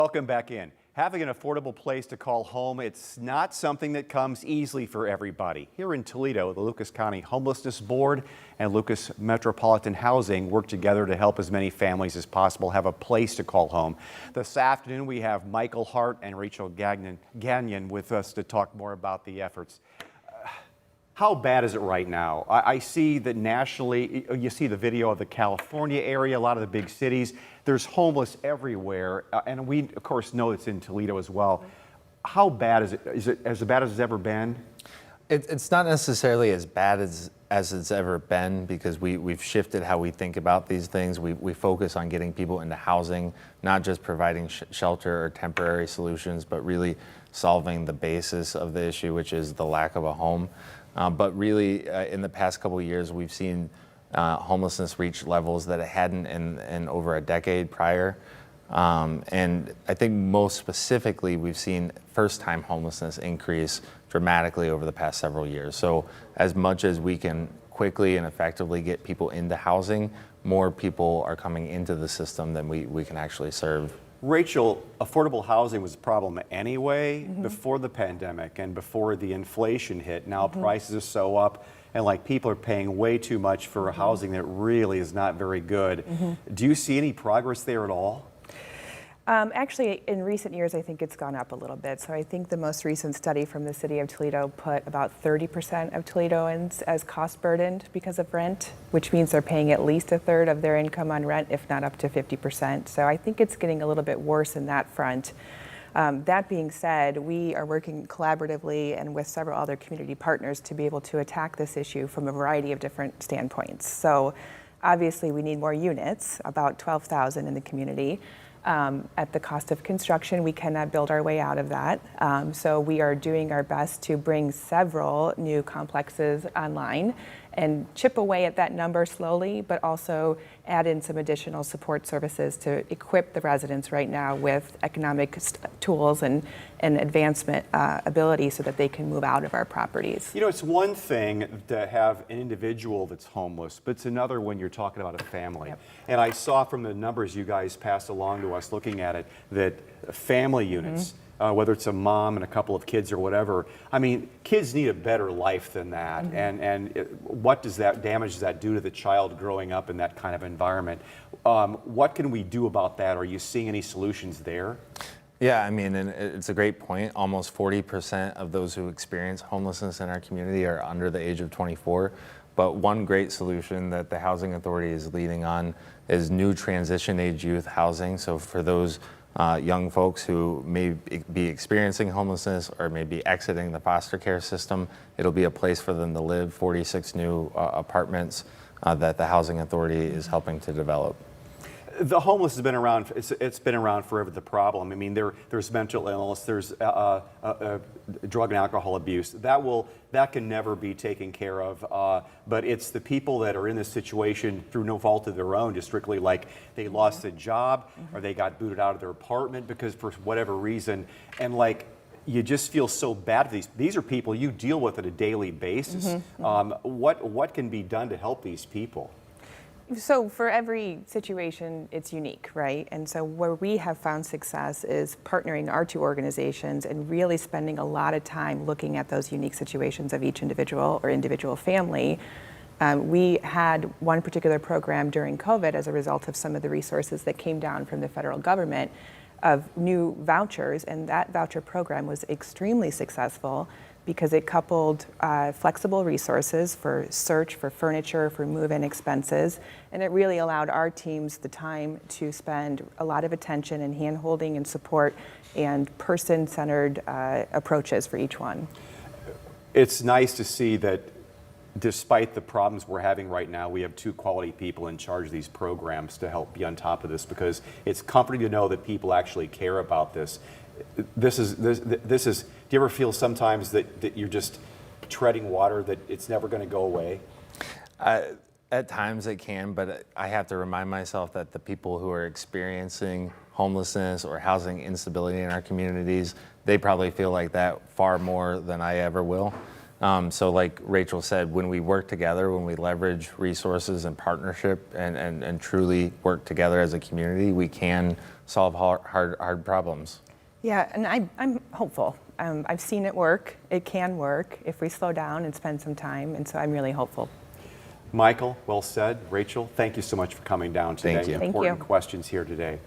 Welcome back in. Having an affordable place to call home, it's not something that comes easily for everybody. Here in Toledo, the Lucas County Homelessness Board and Lucas Metropolitan Housing work together to help as many families as possible have a place to call home. This afternoon, we have Michael Hart and Rachel Gagnon with us to talk more about the efforts. How bad is it right now? I see that nationally, you see the video of the California area, a lot of the big cities. There's homeless everywhere, and we, of course, know it's in Toledo as well. How bad is it? Is it as bad as it's ever been? It's not necessarily as bad as it's ever been, because we've shifted how we think about these things. We focus on getting people into housing, not just providing shelter or temporary solutions, but really solving the basis of the issue, which is the lack of a home. But really, in the past couple of years, we've seen homelessness reach levels that it hadn't in over a decade prior. And I think most specifically, we've seen first-time homelessness increase dramatically over the past several years. So as much as we can quickly and effectively get people into housing, more people are coming into the system than we can actually serve. Rachel, affordable housing was a problem anyway before the pandemic and before the inflation hit. Now prices are so up, and like people are paying way too much for housing that really is not very good. Do you see any progress there at all? Actually, in recent years, I think it's gone up a little bit. So I think the most recent study from the city of Toledo put about 30% of Toledoans as cost burdened because of rent, which means they're paying at least a third of their income on rent, if not up to 50%. So I think it's getting a little bit worse in that front. That being said, we are working collaboratively and with several other community partners to be able to attack this issue from a variety of different standpoints. So obviously we need more units, about 12,000 in the community. At the cost of construction, we cannot build our way out of that. So we are doing our best to bring several new complexes online and chip away at that number slowly, but also add in some additional support services to equip the residents right now with economic tools and advancement ability so that they can move out of our properties. You know, it's one thing to have an individual that's homeless, but it's another when you're talking about a family. Yep. And I saw from the numbers you guys passed along to us looking at it that family units, whether it's a mom and a couple of kids or whatever, I mean, kids need a better life than that. What does that damage does that do to the child growing up in that kind of environment? What can we do about that? Are you seeing any solutions there? Yeah, I mean, and it's a great point. Almost 40% of those who experience homelessness in our community are under the age of 24. But one great solution that the Housing Authority is leading on is new transition age youth housing. So for those young folks who may be experiencing homelessness or may be exiting the foster care system, it'll be a place for them to live. 46 new apartments that the Housing Authority is helping to develop. The homeless has been around. It's been around forever. The problem. I mean, there's mental illness. There's drug and alcohol abuse. That can never be taken care of. But it's the people that are in this situation through no fault of their own, just strictly like they lost a job or they got booted out of their apartment because for whatever reason, and like. You just feel so bad for these. These are people you deal with on a daily basis. What can be done to help these people? So for every situation, it's unique, right? And so where we have found success is partnering our two organizations and really spending a lot of time looking at those unique situations of each individual or individual family. We had one particular program during COVID as a result of some of the resources that came down from the federal government of new vouchers, and that voucher program was extremely successful because it coupled flexible resources for search, for furniture, for move-in expenses, and it really allowed our teams the time to spend a lot of attention and hand-holding and support and person-centered approaches for each one. It's nice to see that despite the problems we're having right now, we have two quality people in charge of these programs to help be on top of this, because it's comforting to know that people actually care about this. This is. Do you ever feel sometimes that you're just treading water, that it's never going to go away? At times it can, but I have to remind myself that the people who are experiencing homelessness or housing instability in our communities, they probably feel like that far more than I ever will. So like Rachel said, when we work together, when we leverage resources and partnership and truly work together as a community, we can solve hard problems. Yeah, and I'm hopeful. I've seen it work. It can work if we slow down and spend some time, and so I'm really hopeful. Michael, well said. Rachel, thank you so much for coming down today. Thank you. Thank Important you. questions here today.